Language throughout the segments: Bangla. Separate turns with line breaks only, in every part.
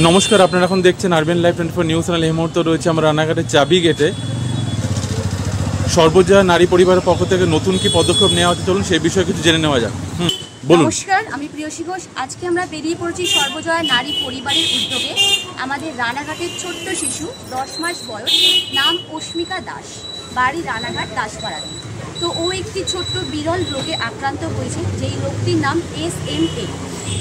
নমস্কার, আপনারা এখন দেখছেন আরবেন লাইভ 24 নিউজ চ্যানেল। এই মুহূর্তে রয়েছে আমরা রানাঘাটের চাবি গেটে। সর্বজয়া নারী পরিবারের পক্ষ থেকে নতুন কি পদক্ষেপ নেওয়া হচ্ছে, চলুন সেই বিষয়ে কিছু জেনে নেওয়া যাক। বলুন।
নমস্কার, আমি প্রিয়সী ঘোষ। আজকে আমরা বেরিয়ে পড়েছি সর্বজয়া নারী পরিবারের উদ্যোগে। আমাদের রানাঘাটের ছোট্ট শিশু 10 মাস বয়স, নাম অস্মিকা দাস, বাড়ি রানাঘাট দাসপাড়াতে। তো ও একটি ছোট্ট বিরল রোগে আক্রান্ত হয়েছে, যেই রোগটির নাম SMA।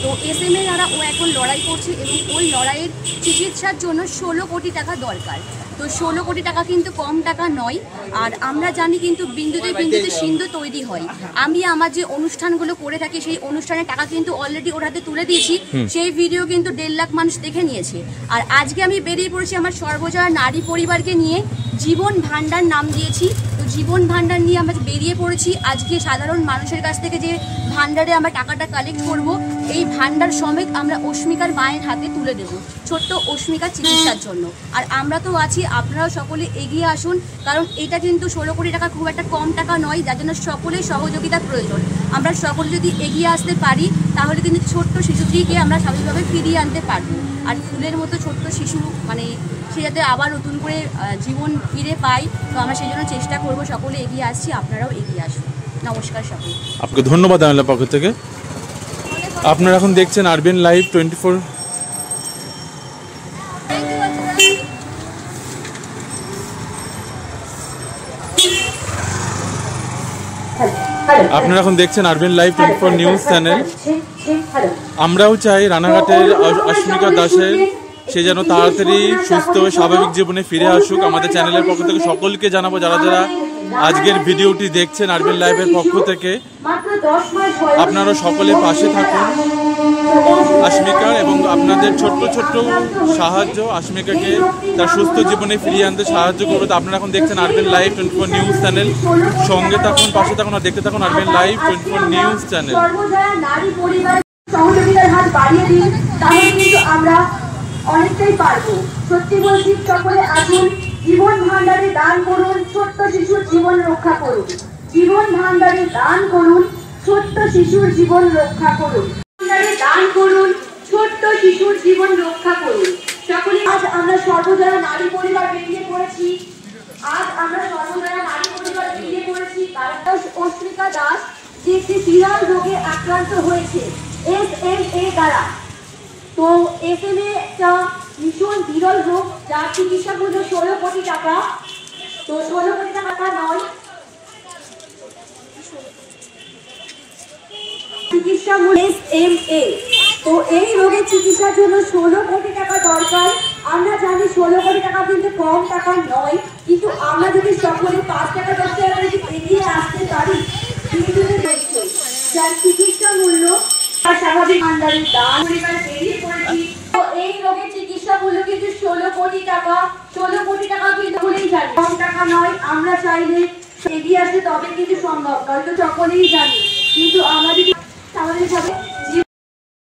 তো SMA দ্বারা ও এখন লড়াই করছে এবং ওই লড়াইয়ের চিকিৎসার জন্য 16 কোটি টাকা দরকার। তো 16 কোটি টাকা কিন্তু কম টাকা নয়। আর আমরা জানি কিন্তু বিন্দুতে বিন্দুতে সিন্ধু তৈরি হয়। আমি আমার যে অনুষ্ঠানগুলো করে থাকি সেই অনুষ্ঠানের টাকা কিন্তু অলরেডি ওর হাতে তুলে দিয়েছি। সেই ভিডিও কিন্তু 1.5 লাখ মানুষ দেখে নিয়েছে। আর আজকে আমি বেরিয়ে পড়েছি আমার সর্বজয়া নারী পরিবারকে নিয়ে। জীবন ভাণ্ডার নাম দিয়েছি। তো জীবন ভাণ্ডার নিয়ে আমরা বেরিয়ে পড়েছি। আজকে সাধারণ মানুষের কাছ থেকে যে ভাণ্ডারে আমরা টাকাটা কালেক্ট করব, এই ভাণ্ডার সমেত আমরা অস্মিকার মায়ের হাতে তুলে দেব, ছোট্ট অস্মিকার চিকিৎসার জন্য। আর আমরা তো আছি, আপনারাও সকলে এগিয়ে আসুন, কারণ এটা কিন্তু 16 কোটি টাকা খুব একটা কম টাকা নয়, যার জন্য সকলের সহযোগিতার প্রয়োজন। আমরা সকলে যদি এগিয়ে আসতে পারি তাহলে কিন্তু ছোট্ট শিশুটিকে আমরা স্বাভাবিকভাবে ফিরিয়ে আনতে পারবো। আর ফুলের মতো ছোট্ট শিশু সে যাতে আবার নতুন করে জীবন ফিরে পায়, তো আমরা সেই জন্য চেষ্টা করবো। সকলে এগিয়ে আসছি, আপনারাও এগিয়ে আসুন। নমস্কার সকলে।
আপনাকে ধন্যবাদ আমার পক্ষ থেকে। আপনারা এখন দেখছেন আরবেন লাইভ 24। আপনারা এখন দেখছেন আরবেন লাইভ 24 নিউজ চ্যানেল। আমরাও চাই রানাঘাটের অস্মিকা দাসের সে যেন তাড়াতাড়ি সুস্থ হয়ে স্বাভাবিক জীবনে ফিরে আসুক। আমাদের চ্যানেলের পক্ষ থেকে সকলকে জানাবো, যারা যারা আজকের ভিডিওটি দেখছেন আরবেন লাইভের পক্ষ থেকে, আপনারা সকলে পাশে থাকুন অস্মিকার, এবং আপনাদের ছোট্ট ছোট্ট সাহায্য অস্মিকাকে তার সুস্থ জীবনে ফিরিয়ে আনতে সাহায্য করবে। তো আপনারা এখন দেখছেন আরবেন লাইভ 24 নিউজ চ্যানেল। সঙ্গে থাকুন, পাশে থাকুন আর দেখতে থাকুন আরবেন লাইভ 24 নিউজ চ্যানেল।
সহযোগিতার হাত বাড়িয়ে দিন, তাহলে কিন্তু আমরা অনেকটাই পারবো। সত্যি বলছি, সকলে আসুন, জীবন ভাণ্ডারে দান করুন, ছোট্ট শিশুর জীবন রক্ষা করুন। জীবন ভাণ্ডারে দান করুন, ছোট্ট শিশুর জীবন রক্ষা করুন। দান করুন, ছোট্ট শিশুর জীবন রক্ষা করুন। সকলে আজ আমরা সর্বজয়া নারী পরিবার বেরিয়ে পড়েছি। অস্মিকা দাস যে একটি বিরল রোগে আক্রান্ত হয়েছে SMA দ্বারা। তো SMA একটা ভীষণ বিরল রোগ, যার চিকিৎসা মূল্য 16 কোটি টাকা। তো 16 কোটি টাকা নয়, চিকিৎসা মূল্য SMA। তো এই রোগের চিকিৎসার জন্য 16 কোটি টাকা দরকার। আমরা জানি 16 কোটি টাকা কিন্তু কম টাকা নয়, কিন্তু আমরা যদি সকলে 5 টাকা 10 টাকা যদি এগিয়ে আসতে পারি, যার চিকিৎসা মূল্য স্বাভাবিক ভাণ্ডারে দান পরিবার বেরিয়ে পড়েছি। তো এই রোগের চিকিৎসা মূল্য কিন্তু 16 কোটি টাকা। 16 কোটি টাকা কিন্তু বলেই জানি কম টাকা নয়। আমরা চাইলে এগিয়ে আসতে তবে কিন্তু সম্ভব, হয়তো সকলেই জানি, কিন্তু আমরা যদি আমাদের সাথে